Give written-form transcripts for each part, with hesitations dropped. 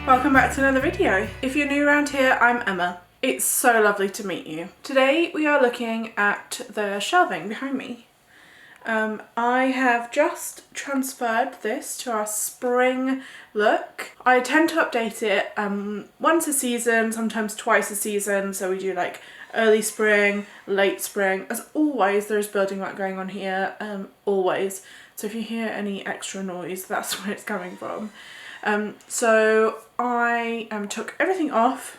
Welcome back to another video. If you're new around here, I'm Emma. It's so lovely to meet you. Today we are looking at the shelving behind me. I have just transferred this to our spring look. I tend to update it once a season, sometimes twice a season, so we do like early spring, late spring. As always, there's building work going on here, always. So if you hear any extra noise, that's where it's coming from. So I took everything off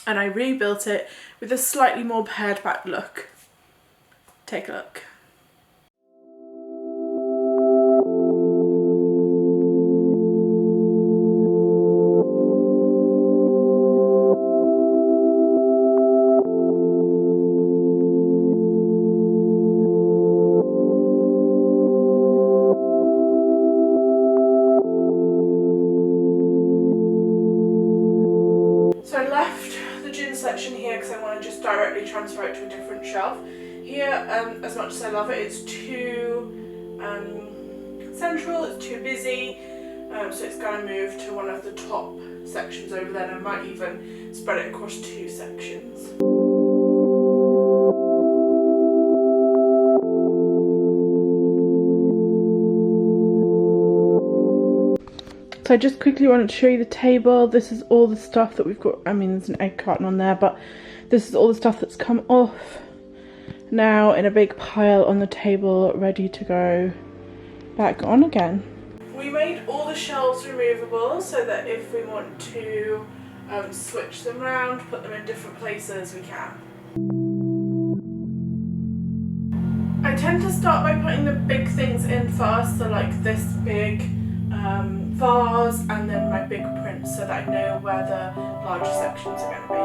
and I rebuilt it with a slightly more pared back look. Take a look. So I left the gin section here because I want to just directly transfer it to a different shelf. Here, as much as I love it, it's too central, it's too busy, so it's going to move to one of the top sections over there, and I might even spread it across two sections. So I just quickly wanted to show you the table. This is all the stuff that we've got. I mean, there's an egg carton on there, but this is all the stuff that's come off now in a big pile on the table, ready to go back on again. We made all the shelves removable so that if we want to switch them around, put them in different places, we can. I tend to start by putting the big things in first, so like this big vase and then my big prints, so that I know where the larger sections are going to be.